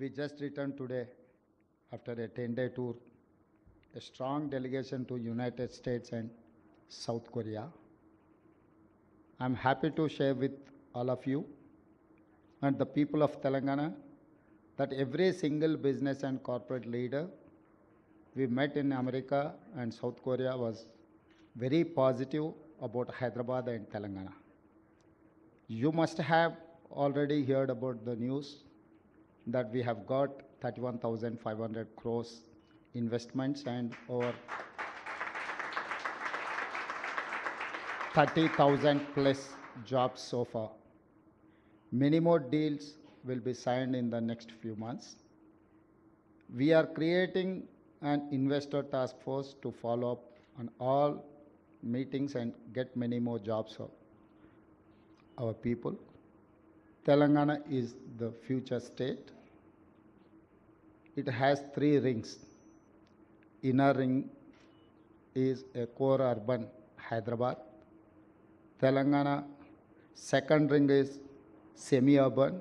We just returned today after a 10-day tour, a strong delegation to United States and South Korea. I'm happy to share with all of you and the people of Telangana that every single business and corporate leader we met in America and South Korea was very positive about Hyderabad and Telangana. You must have already heard about the news that we have got 31,500 crores investments and over 30,000 plus jobs so far. Many more deals will be signed in the next few months. We are creating an investor task force to follow up on all meetings and get many more jobs for our people. Telangana is the future state. It has 3 rings. Inner ring is a core urban Hyderabad. Telangana second ring is semi-urban,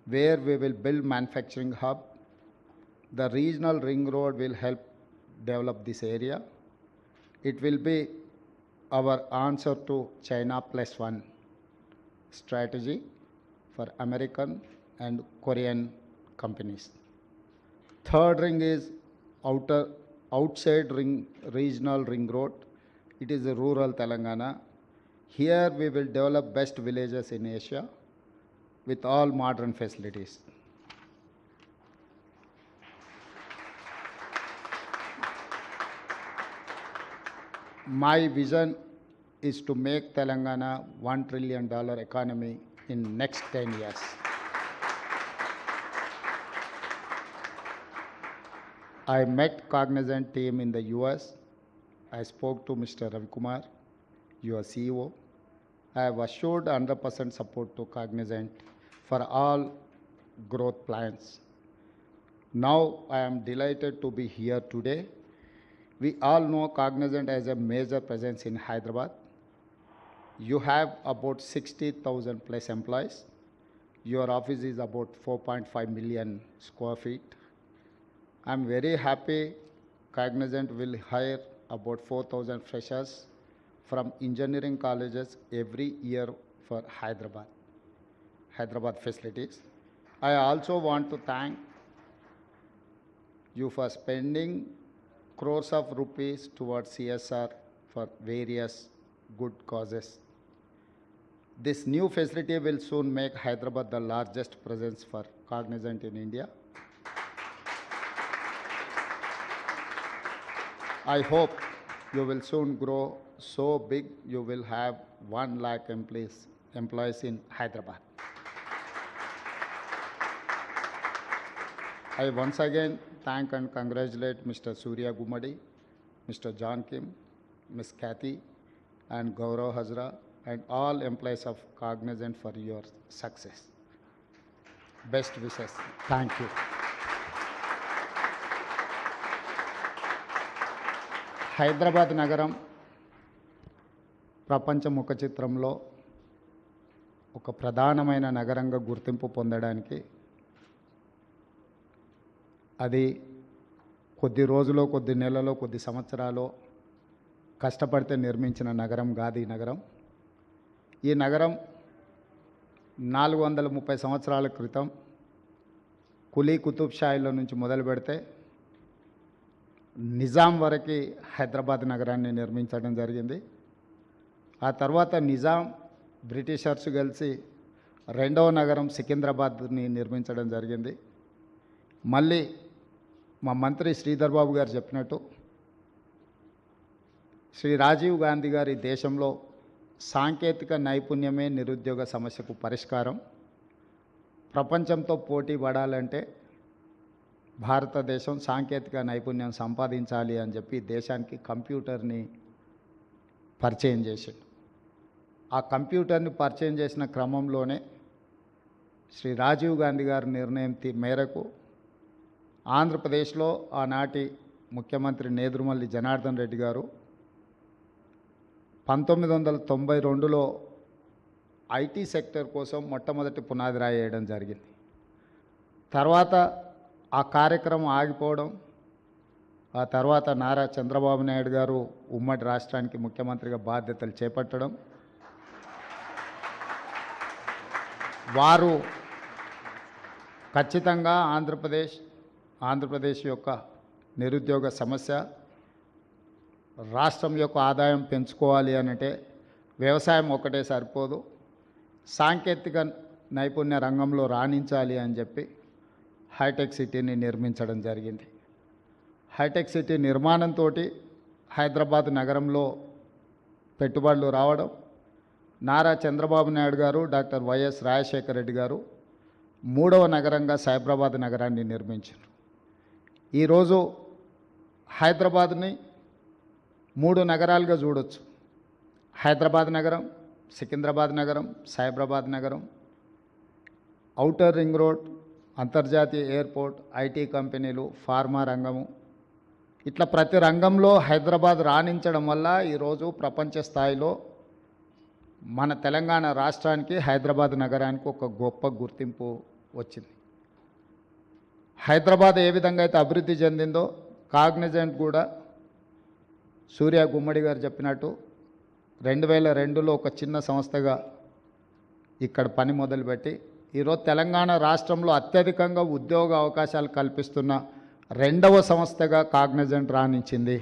where we will build manufacturing hub. The regional ring road will help develop this area. It will be our answer to China plus one strategy for American and Korean companies. Third ring is outside ring, regional ring road. It is a rural Telangana. Here we will develop best villages in Asia with all modern facilities. My vision is to make Telangana $1 trillion economy in next 10 years. I met Cognizant team in the US. I spoke to Mr. Ravi Kumar, your CEO. I have assured 100% support to Cognizant for all growth plans. Now I am delighted to be here today. We all know Cognizant has a major presence in Hyderabad. You have about 60,000 plus employees. Your office is about 4.5 million square feet. I'm very happy Cognizant will hire about 4,000 freshers from engineering colleges every year for Hyderabad facilities. I also want to thank you for spending crores of rupees towards CSR for various good causes. This new facility will soon make Hyderabad the largest presence for Cognizant in India. I hope you will soon grow so big you will have 1 lakh employees in Hyderabad. I once again thank and congratulate Mr. Surya Gumadi, Mr. John Kim, Ms. Kathy, and Gaurav Hazra, and all employees of Cognizant for your success. Best wishes. Thank you. Hyderabad నగరం ప్రపంచ ముఖ చిత్రంలో ఒక ప్రధానమైన నగరంగా గుర్తింపు పొందడానికి అది కొద్ది రోజులో, కొద్ది నెలలో, కొద్ది సంవత్సరాలు కష్టపడితే నిర్మించిన నగరం కాదు ఈ నగరం. ఈ నగరం 430 సంవత్సరాల క్రితం కులీ కుతుబ్ షాయిల నుంచి మొదలు పెడితే నిజాం వరకు హైదరాబాద్ నగరాన్ని నిర్మించడం జరిగింది. ఆ తర్వాత నిజాం బ్రిటిషర్స్ కలిసి రెండవ నగరం సికింద్రాబాద్ని నిర్మించడం జరిగింది. మళ్ళీ మా మంత్రి శ్రీధర్ బాబు గారు చెప్పినట్టు శ్రీ రాజీవ్ గాంధీ గారి దేశంలో సాంకేతిక నైపుణ్యమే నిరుద్యోగ సమస్యకు పరిష్కారం. ప్రపంచంతో పోటీ పడాలంటే భారతదేశం సాంకేతిక నైపుణ్యం సంపాదించాలి అని చెప్పి దేశానికి కంప్యూటర్ని పరిచయం చేసిండు. ఆ కంప్యూటర్ని పరిచయం చేసిన క్రమంలోనే శ్రీ రాజీవ్ గాంధీ గారి నిర్ణయం మేరకు ఆంధ్రప్రదేశ్లో ఆనాటి ముఖ్యమంత్రి నేదురుమల్లి జనార్దన్ రెడ్డి గారు 1992లో ఐటీ సెక్టర్ కోసం మొట్టమొదటి పునాది రాయి వేయడం జరిగింది. తర్వాత ఆ కార్యక్రమం ఆగిపోవడం, ఆ తర్వాత నారా చంద్రబాబు నాయుడు గారు ఉమ్మడి రాష్ట్రానికి ముఖ్యమంత్రిగా బాధ్యతలు చేపట్టడం, వారు ఖచ్చితంగా ఆంధ్రప్రదేశ్ యొక్క నిరుద్యోగ సమస్య, రాష్ట్రం యొక్క ఆదాయం పెంచుకోవాలి అనంటే వ్యవసాయం ఒకటే సరిపోదు, సాంకేతిక నైపుణ్య రంగంలో రాణించాలి అని చెప్పి హైటెక్ సిటీని నిర్మించడం జరిగింది. హైటెక్ సిటీ నిర్మాణంతో హైదరాబాద్ నగరంలో పెట్టుబడులు రావడం, నారా చంద్రబాబు నాయుడు గారు, డాక్టర్ వైఎస్ రాజశేఖర రెడ్డి గారు 3వ నగరంగా సైబరాబాద్ నగరాన్ని నిర్మించారు. ఈరోజు హైదరాబాద్ని 3 నగరాలుగా చూడొచ్చు. హైదరాబాద్ నగరం, సికింద్రాబాద్ నగరం, సైబరాబాద్ నగరం, ఔటర్ రింగ్ రోడ్, అంతర్జాతీయ ఎయిర్పోర్ట్, ఐటీ కంపెనీలు, ఫార్మా రంగము, ఇట్లా ప్రతి రంగంలో హైదరాబాద్ రాణించడం వల్ల ఈరోజు ప్రపంచ స్థాయిలో మన తెలంగాణ రాష్ట్రానికి, హైదరాబాద్ నగరానికి ఒక గొప్ప గుర్తింపు వచ్చింది. హైదరాబాద్ ఏ విధంగా అయితే అభివృద్ధి చెందిందో కాగ్నిజెంట్ కూడా సూర్య గుమ్మడి గారు చెప్పినట్టు 2002లో ఒక చిన్న సంస్థగా ఇక్కడ పని మొదలుపెట్టి ఈరోజు తెలంగాణ రాష్ట్రంలో అత్యధికంగా ఉద్యోగ అవకాశాలు కల్పిస్తున్న 2వ సంస్థగా కాగ్నిజెంట్ రాణించింది.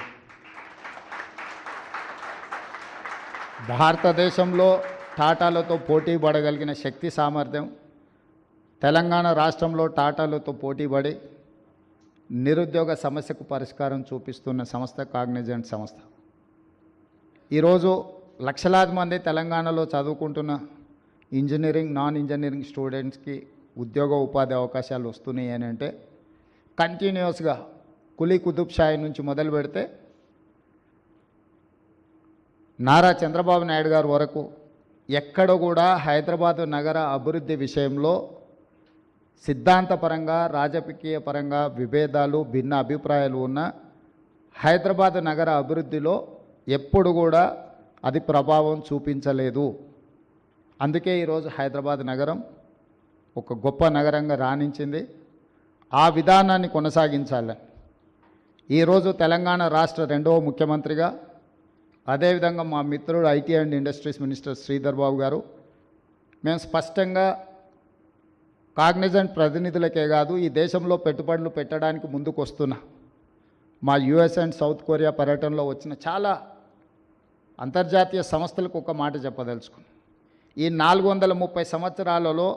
భారతదేశంలో టాటాలతో పోటీ పడగలిగిన శక్తి సామర్థ్యం, తెలంగాణ రాష్ట్రంలో టాటాలతో పోటీపడి నిరుద్యోగ సమస్యకు పరిష్కారం చూపిస్తున్న సంస్థ కాగ్నిజెంట్ సంస్థ. ఈరోజు లక్షలాది మంది తెలంగాణలో చదువుకుంటున్న ఇంజనీరింగ్, నాన్ ఇంజనీరింగ్ స్టూడెంట్స్కి ఉద్యోగ ఉపాధి అవకాశాలు వస్తున్నాయి అని అంటే కంటిన్యూస్గా కులీ కుతుబ్ షాయి నుంచి మొదలు పెడితే నారా చంద్రబాబు నాయుడు గారు వరకు ఎక్కడ కూడా హైదరాబాదు నగర అభివృద్ధి విషయంలో సిద్ధాంతపరంగా, రాజకీయ పరంగా విభేదాలు, భిన్న అభిప్రాయాలు ఉన్న హైదరాబాదు నగర అభివృద్ధిలో ఎప్పుడు కూడా అది ప్రభావం చూపించలేదు. అందుకే ఈరోజు హైదరాబాద్ నగరం ఒక గొప్ప నగరంగా రాణించింది. ఆ విధానాన్ని కొనసాగించాలని ఈరోజు తెలంగాణ రాష్ట్ర 2వ ముఖ్యమంత్రిగా, అదేవిధంగా మా మిత్రుడు IT and industries minister Sridhar Babu garu, మేము స్పష్టంగా కాగ్నిజెంట్ ప్రతినిధులకే కాదు, ఈ దేశంలో పెట్టుబడులు పెట్టడానికి ముందుకు వస్తున్న మా యుఎస్ అండ్ సౌత్ కొరియా పర్యటనలో వచ్చిన చాలా అంతర్జాతీయ సంస్థలకు ఒక మాట చెప్పదలుచుకున్నాం. ఈ 430 సంవత్సరాలలో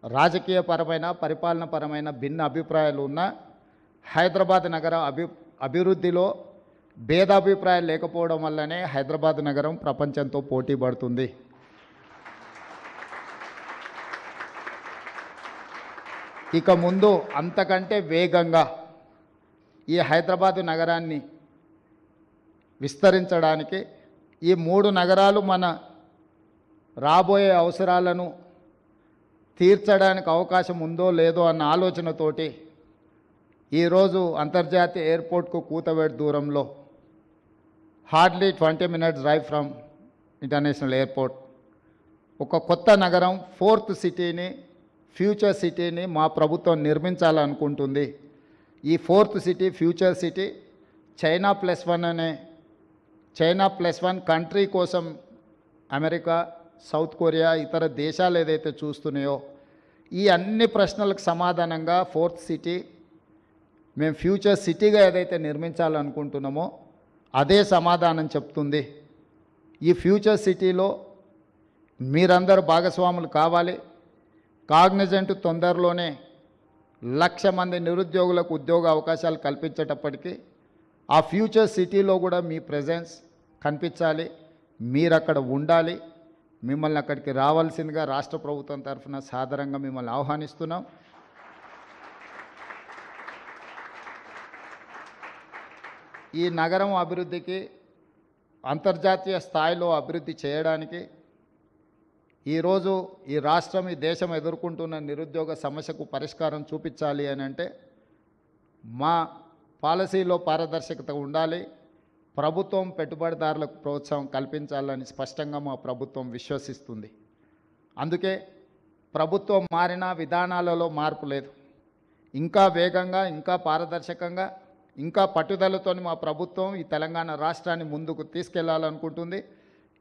రాజకీయపరమైన, పరిపాలనపరమైన భిన్న అభిప్రాయాలు ఉన్న హైదరాబాద్ నగర అభివృద్ధిలో భేదాభిప్రాయాలు లేకపోవడం వల్లనే హైదరాబాద్ నగరం ప్రపంచంతో పోటీ పడుతుంది. ఇక ముందు అంతకంటే వేగంగా ఈ హైదరాబాదు నగరాన్ని విస్తరించడానికి ఈ 3 నగరాలు మన రాబోయే అవసరాలను తీర్చడానికి అవకాశం ఉందో లేదో అన్న ఆలోచనతోటి ఈరోజు అంతర్జాతీయ ఎయిర్పోర్ట్కు కూతవేటు దూరంలో hardly 20 minutes drive from international airport ఒక కొత్త నగరం, 4th సిటీని, ఫ్యూచర్ సిటీని మా ప్రభుత్వం నిర్మించాలనుకుంటుంది. ఈ 4th city, future city China plus one country కోసం అమెరికా, సౌత్ కొరియా, ఇతర దేశాలు ఏదైతే చూస్తున్నాయో ఈ అన్ని ప్రశ్నలకు సమాధానంగా 4th సిటీ మేము ఫ్యూచర్ సిటీగా ఏదైతే నిర్మించాలనుకుంటున్నామో అదే సమాధానం చెప్తుంది. ఈ ఫ్యూచర్ సిటీలో మీరందరూ భాగస్వాములు కావాలి. కాగ్నిజెంట్ తొందరలోనే 1,00,000 మంది నిరుద్యోగులకు ఉద్యోగ అవకాశాలు కల్పించేటప్పటికీ ఆ ఫ్యూచర్ సిటీలో కూడా మీ ప్రెజెన్స్ కనిపించాలి, మీరు అక్కడ ఉండాలి. మిమ్మల్ని అక్కడికి రావాల్సిందిగా రాష్ట్ర ప్రభుత్వం తరఫున సాదరంగా మిమ్మల్ని ఆహ్వానిస్తున్నాం. ఈ నగరం అభివృద్ధికి, అంతర్జాతీయ స్థాయిలో అభివృద్ధి చేయడానికి ఈరోజు ఈ రాష్ట్రం, ఈ దేశం ఎదుర్కొంటున్న నిరుద్యోగ సమస్యకు పరిష్కారం చూపించాలి అని అంటే మా పాలసీలో పారదర్శకత ఉండాలి. ప్రభుత్వం పెట్టుబడిదారులకు ప్రోత్సాహం కల్పించాలని స్పష్టంగా మా ప్రభుత్వం విశ్వసిస్తుంది. అందుకే ప్రభుత్వం మారిన విధానాలలో మార్పు లేదు. ఇంకా వేగంగా, ఇంకా పారదర్శకంగా, ఇంకా పట్టుదలతోని మా ప్రభుత్వం ఈ తెలంగాణ రాష్ట్రాన్ని ముందుకు తీసుకెళ్లాలనుకుంటుంది.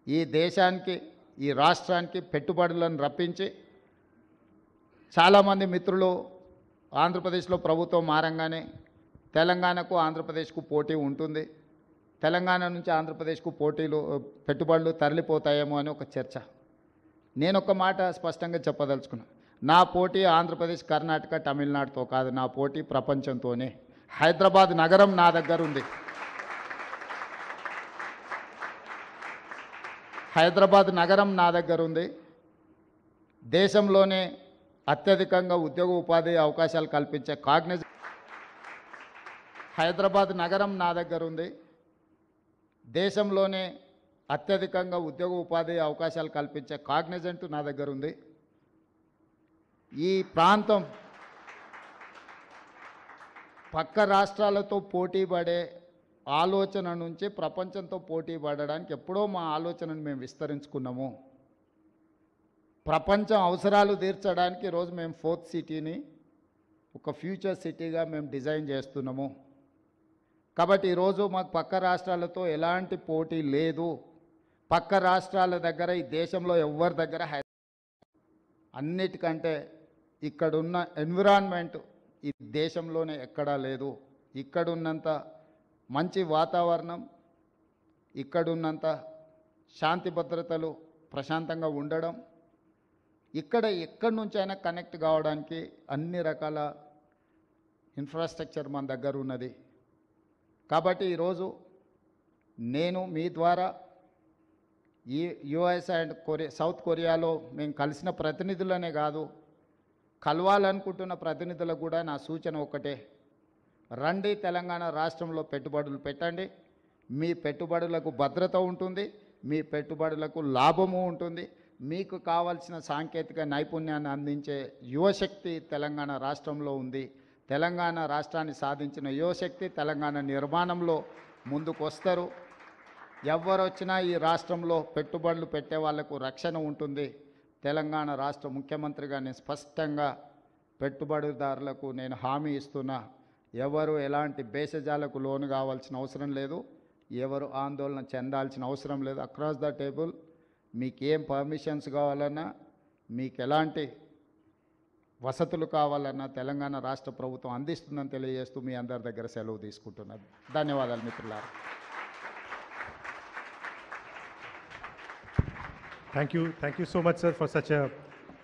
ఈ దేశానికి, ఈ రాష్ట్రానికి పెట్టుబడులను రప్పించి, చాలామంది మిత్రులు ఆంధ్రప్రదేశ్లో ప్రభుత్వం మారంగానే తెలంగాణకు ఆంధ్రప్రదేశ్కు పోటీ ఉంటుంది, తెలంగాణ నుంచి ఆంధ్రప్రదేశ్కు పెట్టుబడులు తరలిపోతాయేమో అని ఒక చర్చ. నేను ఒక మాట స్పష్టంగా చెప్పదలుచుకున్నా. నా పోటీ ఆంధ్రప్రదేశ్, కర్ణాటక, తమిళనాడుతో కాదు, నా పోటీ ప్రపంచంతోనే. హైదరాబాద్ నగరం నా దగ్గర ఉంది. హైదరాబాద్ నగరం నా దగ్గర ఉంది. దేశంలోనే అత్యధికంగా ఉద్యోగ ఉపాధి అవకాశాలు కల్పించే హైదరాబాద్ నగరం నా దగ్గర ఉంది. దేశంలోనే అత్యధికంగా ఉద్యోగ ఉపాధి అవకాశాలు కల్పించే కాగ్నిజెంట్ నా దగ్గర ఉంది. ఈ ప్రాంతం పక్క రాష్ట్రాలతో పోటీ పడే ఆలోచన నుంచి ప్రపంచంతో పోటీ పడడానికి ఎప్పుడో మా ఆలోచనను మేము విస్తరించుకున్నాము. ప్రపంచం అవసరాలు తీర్చడానికి ఈరోజు మేము 4th సిటీని ఒక ఫ్యూచర్ సిటీగా మేము డిజైన్ చేస్తున్నాము. కాబట్టి ఈరోజు మాకు పక్క రాష్ట్రాలతో ఎలాంటి పోటీ లేదు. పక్క రాష్ట్రాల దగ్గర, ఈ దేశంలో ఎవరి దగ్గర అన్నిటికంటే ఇక్కడున్న ఎన్విరాన్మెంట్ ఈ దేశంలోనే ఎక్కడా లేదు. ఇక్కడున్నంత మంచి వాతావరణం, ఇక్కడున్నంత శాంతి భద్రతలు, ప్రశాంతంగా ఉండడం, ఎక్కడి నుంచైనా కనెక్ట్ కావడానికి అన్ని రకాల ఇన్ఫ్రాస్ట్రక్చర్ మన దగ్గర ఉన్నది. కాబట్టి ఈరోజు నేను మీ ద్వారా ఈ యుఎస్ అండ్ సౌత్ కొరియాలో మేము కలిసిన ప్రతినిధులనే కాదు, కలవాలనుకుంటున్న ప్రతినిధులకు కూడా నా సూచన ఒకటే: రండి, తెలంగాణ రాష్ట్రంలో పెట్టుబడులు పెట్టండి. మీ పెట్టుబడులకు భద్రత ఉంటుంది, మీ పెట్టుబడులకు లాభము ఉంటుంది. మీకు కావాల్సిన సాంకేతిక నైపుణ్యాన్ని అందించే యువశక్తి తెలంగాణ రాష్ట్రంలో ఉంది. తెలంగాణ రాష్ట్రాన్ని సాధించిన యువశక్తి తెలంగాణ నిర్మాణంలో ముందుకు వస్తారు. ఎవరు వచ్చినా ఈ రాష్ట్రంలో పెట్టుబడులు పెట్టే వాళ్లకు రక్షణ ఉంటుంది. తెలంగాణ రాష్ట్ర ముఖ్యమంత్రిగా నేను స్పష్టంగా పెట్టుబడిదారులకు నేను హామీ ఇస్తున్నా. ఎవరు ఎలాంటి భేషజాలకు లోను కావాల్సిన అవసరం లేదు, ఎవరు ఆందోళన చెందాల్సిన అవసరం లేదు. అక్రాస్ ద టేబుల్ మీకేం పర్మిషన్స్ కావాలన్నా, మీకు ఎలాంటి వసతులు కావాలన్నా తెలంగాణ రాష్ట్ర ప్రభుత్వం అందిస్తుందని తెలియజేస్తూ మీ అందరి దగ్గర సెలవు తీసుకుంటున్నాను. ధన్యవాదాలు మిత్రులారా. Thank you so much, sir, for such a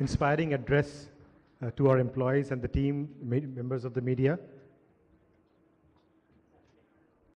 inspiring address to our employees and the team, members of the media.